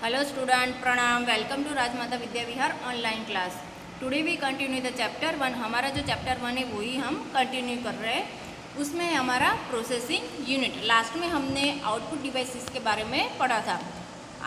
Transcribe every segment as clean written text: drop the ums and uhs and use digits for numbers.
Hello student, Pranam. Welcome to Rajmata Vidya Vihar online class. Today we continue the chapter 1. हमारा जो chapter 1 है वही हम कंटिन्यू कर रहे हैं. उसमें है हमारा प्रोसेसिंग यूनिट. लास्ट में हमने आउटपुट डिवाइसेस के बारे में पढ़ा था.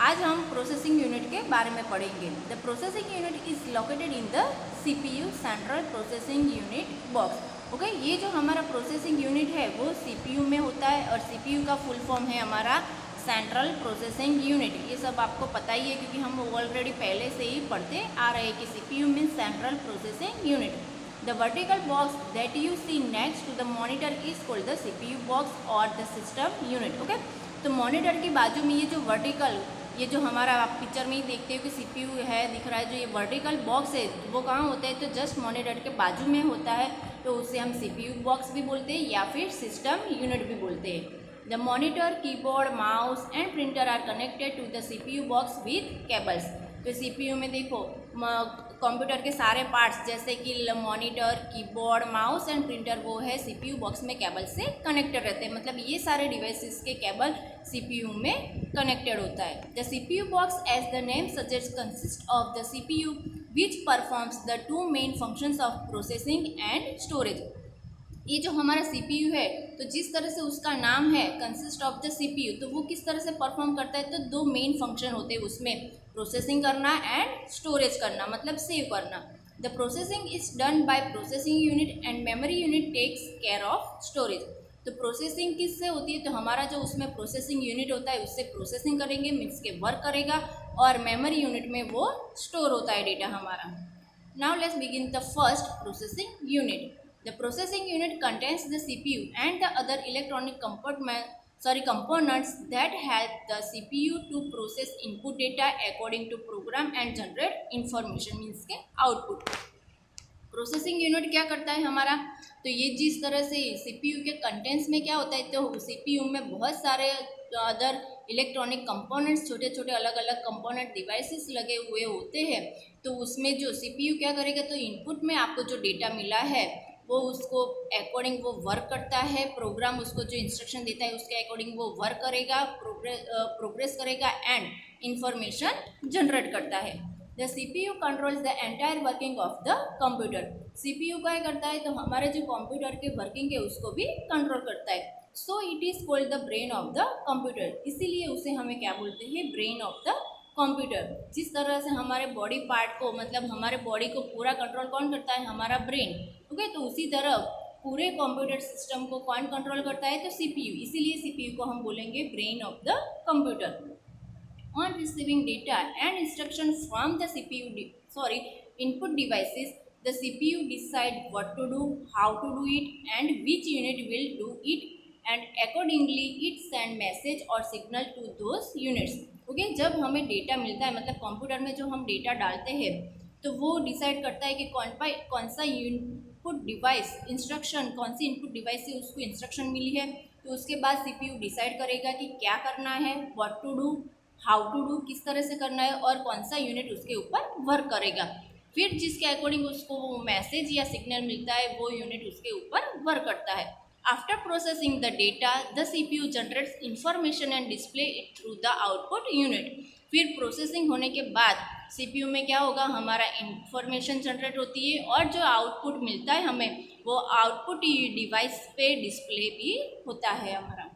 आज हम प्रोसेसिंग यूनिट के बारे में पढ़ेंगे. The processing unit is located in the CPU central processing unit box. Okay, ये जो हमारा प्रोसेसिंग यूनिट है वो CPU में होता है और CPU का फुल फॉर्म है हमारा सेंट्रल प्रोसेसिंग यूनिट. ये सब आपको पता ही है क्योंकि हम ऑलरेडी पहले से ही पढ़ते आ रहे हैं कि CPU means central processing unit. The vertical box that you see next to the monitor is called the CPU box और द सिस्टम यूनिट. ओके, तो मॉनिटर की बाजू में ये जो वर्टिकल, ये जो हमारा आप पिक्चर में ही देखते हो कि CPU है दिख रहा है, जो ये वर्टिकल बॉक्स है वो कहाँ होता है, तो जस्ट मॉनिटर के बाजू में होता है. तो उसे हम CPU बॉक्स भी बोलते हैं या फिर सिस्टम यूनिट भी बोलते हैं. The monitor, keyboard, mouse and printer are connected to the CPU box with cables. तो CPU में देखो कंप्यूटर के सारे पार्ट्स जैसे कि monitor, keyboard, mouse and printer वो है CPU बॉक्स में केबल से कनेक्टेड रहते हैं. मतलब ये सारे डिवाइसेस के केबल CPU में कनेक्टेड होता है. The CPU box as the name suggest consist of the CPU which performs the two main functions of processing and storage. ये जो हमारा CPU है तो जिस तरह से उसका नाम है कंसिस्ट ऑफ द CPU, तो वो किस तरह से परफॉर्म करता है, तो दो मेन फंक्शन होते हैं उसमें, प्रोसेसिंग करना एंड स्टोरेज करना, मतलब सेव करना. The processing is done by processing unit and memory unit takes care of storage. तो प्रोसेसिंग किससे होती है, तो हमारा जो उसमें प्रोसेसिंग यूनिट होता है उससे प्रोसेसिंग करेंगे, मीन्स के वर्क करेगा, और मेमोरी यूनिट में वो स्टोर होता है डेटा हमारा. Now let's begin the first processing unit. The processing unit contains the CPU and the other electronic components that help the CPU to process input data according to program and generate information, means के output. Processing unit क्या करता है हमारा, तो ये जिस तरह से CPU के कंटेंट्स में क्या होता है, तो CPU में बहुत सारे अदर इलेक्ट्रॉनिक कंपोनेंट्स, छोटे छोटे अलग अलग कंपोनेंट डिवाइसेस लगे हुए होते हैं. तो उसमें जो CPU क्या करेगा, तो इनपुट में आपको जो डेटा मिला है वो उसको अकॉर्डिंग वो वर्क करता है. प्रोग्राम उसको जो इंस्ट्रक्शन देता है उसके अकॉर्डिंग वो वर्क करेगा, प्रोग्रेस करेगा एंड इंफॉर्मेशन जनरेट करता है. The CPU controls the entire working of the computer. CPU क्या करता है, तो हमारे जो कंप्यूटर के वर्किंग है उसको भी कंट्रोल करता है. So it is called the brain of the computer. इसीलिए उसे हमें क्या बोलते हैं, ब्रेन ऑफ द कंप्यूटर. जिस तरह से हमारे बॉडी पार्ट को, मतलब हमारे बॉडी को पूरा कंट्रोल कौन करता है, हमारा ब्रेन. ओके, तो उसी तरह पूरे कंप्यूटर सिस्टम को कौन कंट्रोल करता है, तो CPU. इसीलिए CPU को हम बोलेंगे brain of the computer. On receiving data and instruction from the input devices, the CPU decide what to do, how to do it and which unit will do it, and accordingly it send message or signal to those units. Okay, जब हमें data मिलता है, मतलब computer में जो हम data डालते हैं तो वो डिसाइड करता है कि कौन सा इनपुट डिवाइस इंस्ट्रक्शन, कौन सी इनपुट डिवाइस से उसको इंस्ट्रक्शन मिली है. तो उसके बाद CPU डिसाइड करेगा कि क्या करना है, what to do, how to do, किस तरह से करना है, और कौन सा यूनिट उसके ऊपर वर्क करेगा. फिर जिसके अकॉर्डिंग उसको वो मैसेज या सिग्नल मिलता है वो यूनिट उसके ऊपर वर्क करता है. After processing the data, the CPU generates information and display it through the output unit. फिर प्रोसेसिंग होने के बाद CPU में क्या होगा, हमारा इंफॉर्मेशन जनरेट होती है और जो आउटपुट मिलता है हमें वो आउटपुट डिवाइस पे डिस्प्ले भी होता है हमारा.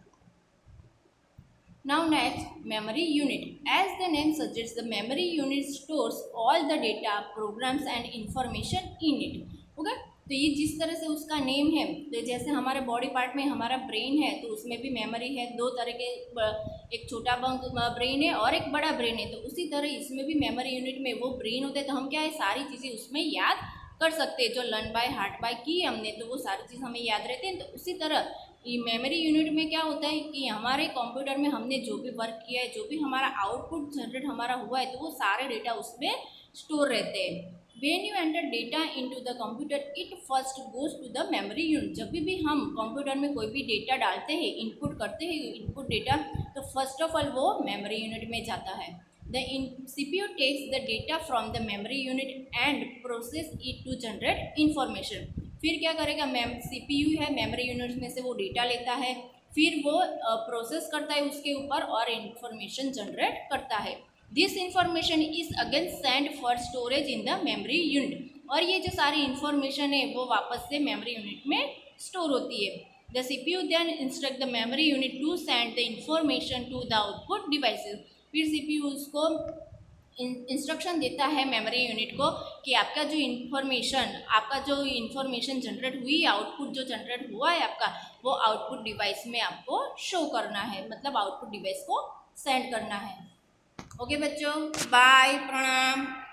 Now next, memory unit. As the name suggests, the memory unit stores all the data, programs and information in it. Okay? तो ये जिस तरह से उसका नेम है, तो जैसे हमारे बॉडी पार्ट में हमारा ब्रेन है तो उसमें भी मेमोरी है, दो तरह के, एक छोटा ब्रेन है और एक बड़ा ब्रेन है. तो उसी तरह इसमें भी मेमोरी यूनिट में वो ब्रेन होता है. तो हम क्या है, सारी चीज़ें उसमें याद कर सकते हैं, जो लर्न बाय हार्ट बाय की हमने, तो वो सारी चीज़ हमें याद रहते हैं. तो उसी तरह ये मेमोरी यूनिट में क्या होता है कि हमारे कंप्यूटर में हमने जो भी वर्क किया है, जो भी हमारा आउटपुट जनरेट हमारा हुआ है, तो वो सारे डेटा उसमें स्टोर रहते हैं. When you enter data into the computer, it first goes to the memory unit. जब भी हम कंप्यूटर में कोई भी डेटा डालते हैं, इनपुट करते हैं इनपुट डेटा, तो फर्स्ट ऑफ ऑल वो मेमोरी यूनिट में जाता है. The CPU takes the data from the memory unit and process it to generate information. फिर क्या करेगा, CPU है, मेमोरी यूनिट में से वो डेटा लेता है, फिर वो प्रोसेस करता है उसके ऊपर और इंफॉर्मेशन जनरेट करता है. This information is again send for storage in the memory unit. और ये जो सारी इंफॉर्मेशन है वो वापस से मेमोरी यूनिट में स्टोर होती है। The CPU then instruct the memory unit to send the information to the output devices। फिर CPU उसको इंस्ट्रक्शन देता है मेमोरी यूनिट को कि आपका जो इंफॉर्मेशन जनरेट हुई, आउटपुट जो जनरेट हुआ है आपका, वो आउटपुट डिवाइस में आपको शो करना है, मतलब आउटपुट डिवाइस को सेंड करना है। ओके बच्चों, बाय, प्रणाम।